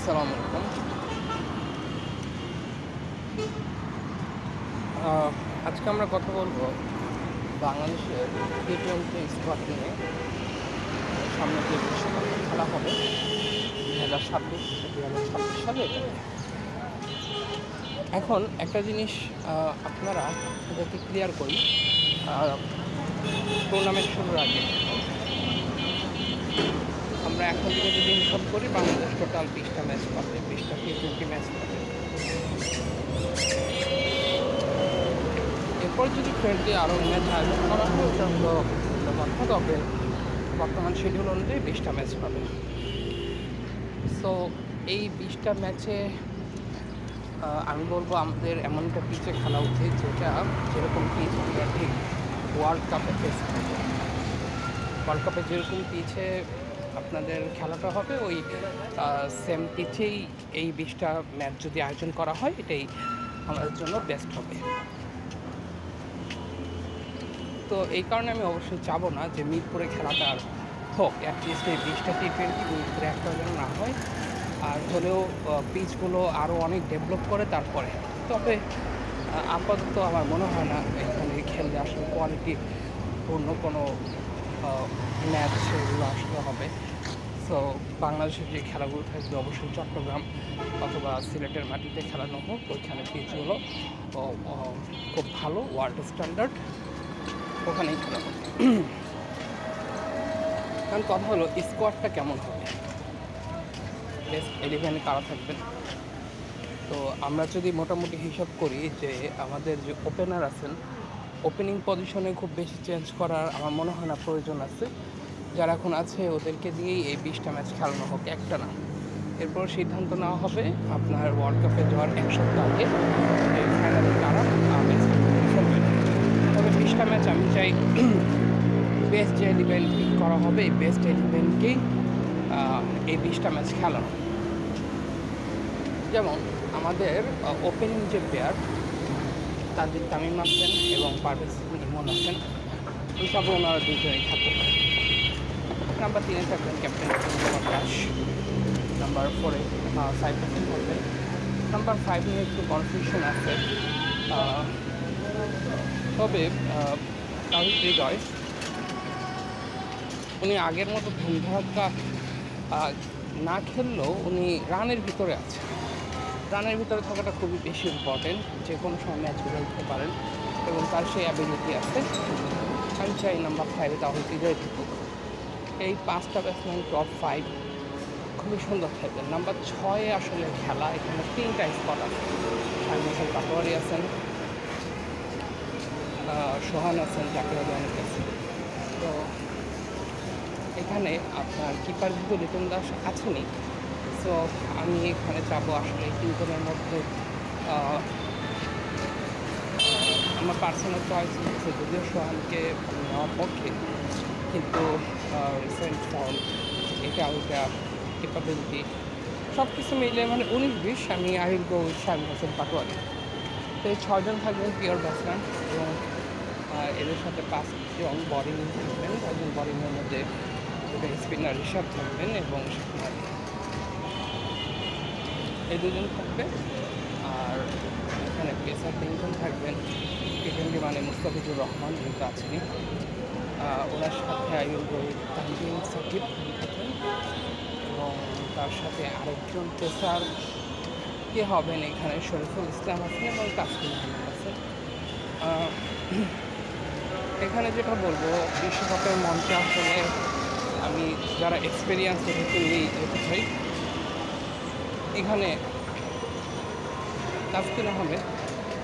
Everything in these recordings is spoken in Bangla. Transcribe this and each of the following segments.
আসসালামু আলাইকুম। আজকে আমরা কথা বলবো বাংলাদেশের টি-20 স্কোয়াড নিয়ে। সামনে যে বিশ্বকাপ খেলা হবে 2026 সালে এটা নিয়ে। এখন একটা জিনিস আপনারা যাতে ক্লিয়ার করি, টুর্নামেন্ট শুরুর আগে আমরা এখন থেকে যদি হিসাব করি, বাংলাদেশ টোটাল 20টা ম্যাচ পাবে, 20টা টি-20 ম্যাচ পাবে। এরপর যদি ফ্রেন্ডলি আরও ম্যাচ আয়োজন করা হয় ওটা হলো কথা, তবে বর্তমান শিডিউল অনুযায়ী 20টা ম্যাচ পাবে। সো এই 20টা ম্যাচে আমি বলবো আমাদের এমন একটা পিচে খেলা উচিত যেরকম পিচ আমরা ঠিক ওয়ার্ল্ড কাপে ফেস করবো। ওয়ার্ল্ড কাপে যেরকম পিচে আপনাদের খেলাটা হবে ওই সেম পিচেই এই 20টা ম্যাচ যদি আয়োজন করা হয় এটাই আমাদের জন্য বেস্ট হবে। তো এই কারণে আমি অবশ্যই চাবো না যে মিরপুরে খেলাটা আর হোক, অ্যাটলিস্ট এই 20টা টি-20 মিরপুরে একটা যেন না হয়, আর হলেও পিচগুলো আরও অনেক ডেভেলপ করে তারপরে। তবে আপাতত আমার মনে হয় না এখানে খেললে আসলে কোয়ালিটিপূর্ণ কোনো ম্যাচ সেগুলো আসলে হবে। সো বাংলাদেশের যে খেলাগুলো থাকবে অবশ্যই চট্টগ্রাম অথবা সিলেটের মাটিতে খেলানো হোক, ওইখানে পিচগুলো খুব ভালো ওয়ার্ল্ড স্ট্যান্ডার্ড, ওখানেই খেলা হবে। কারণ কথা হলো স্কোয়াডটা কেমন হবে, বেস্ট 11 কারা থাকবেন। তো আমরা যদি মোটামুটি হিসাব করি যে আমাদের যে ওপেনার আছেন, ওপেনিং পজিশনে খুব বেশি চেঞ্জ করার আমার মনে হয় না প্রয়োজন আছে। যারা এখন আছে ওদেরকে দিয়েই এই 20টা ম্যাচ খেলানো হোক, একটা না। এরপর সিদ্ধান্ত নেওয়া হবে আপনার ওয়ার্ল্ড কাপে যাওয়ার এক সপ্তাহ আগে এই ফাইনালে কারা খেলবে। তবে 20টা ম্যাচ আমি চাই বেস্ট যে 11 পিক করা হবে, এই বেস্ট 11কেই এই 20টা ম্যাচ খেলানো। যেমন আমাদের ওপেনিং যে প্লেয়ার তাদের তামিম আছেন এবং পারভেজ ইমন আছেন, হিসাবে ওনারা দুজনেই থাকতে পারে। নাম্বার 3-এ থাকবেন ক্যাপ্টেন দাস, নাম্বার 4-এ সাইফ হোসেন থাকবেন। নাম্বার 5 নিয়ে একটু কনফিউশন আছে, তবে তাহিদ হৃদয় উনি আগের মতো ধুমধাক্কা না খেললেও উনি রানের ভিতরে আছে। রানের ভিতরে থাকাটা খুবই বেশি ইম্পর্টেন্ট, যে কোনো সময় ম্যাচগুলো উঠতে পারেন এবং তার সেই অ্যাবিলিটি আছে। আমি চাই নাম্বার 5-এ তাহিদ হৃদয় থাকুক। এই 5টা ব্যাটসম্যান টপ 5 খুবই সুন্দর থাকবেন। নাম্বার 6-এ আসলে খেলা, এখানে 3টা স্পট আছে। শামীম হোসেন পাটোয়ারি আছেন, সোহান আছেন, জাকির আলী অনেক আছেন। তো এখানে আপনার কিপার কিন্তু লিটন দাস আছেনই। সো আমি এখানে চাবো আসলে এই 3 জনের মধ্যে আমার পার্সোনাল চয়েস হচ্ছে যদিও সোহানকে নেওয়ার পক্ষে, কিন্তু রিসেন্ট ফর্ম এটা ওইটা ক্যাপাবিলিটি সব কিছু মিলে মানে 19-20 আমি I will go with Shamim Hossain Patwari. তো এই 6 জন থাকবেন পিওর ব্যাটসম্যান এবং এদের সাথে 5 জন বোলিং থাকবেন। 5 জন বোলিংয়ের মধ্যে স্পিনার ঋষভ থাকবেন এবং এই 2 জন থাকবে। আর এখানে পেসার 3 জন থাকবেন। টি-20 মানে মুস্তাফিজুর রহমান যেহেতু আছেনি, ওনার সাথে I will go with Tanzim Sakib থাকবেন এবং তার সাথে আরেকজন পেসার কে হবেন এখানে শরীফুল ইসলাম আছেন এবং তাসকিন আহমেদ আছেন। এখানে যেটা বলবো, বিশ্বকাপের মঞ্চে আসলে আমি যারা এক্সপিরিয়েন্স দেখে নিয়েই যেতে চাই। এখানে তাসকিন আহমেদ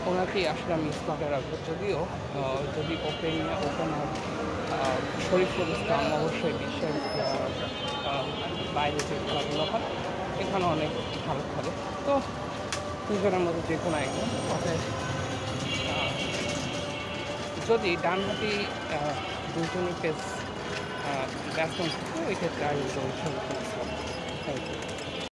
ওনাকেই আসলে আমি স্পটে রাখবো, যদিও যদি ওপেনার শরীফুল ইসলাম অবশ্যই বিশ্বের বাইরে যে খেলাধুলো হয় এখানে অনেক ভালো খেলে। তো দুজনের মধ্যে যে কোনো একজন, তবে যদি ডানহাতি দুজনই পেস ব্যাটসম্যান থাকে ওই ক্ষেত্রে আয়োজন থ্যাংক ইউ।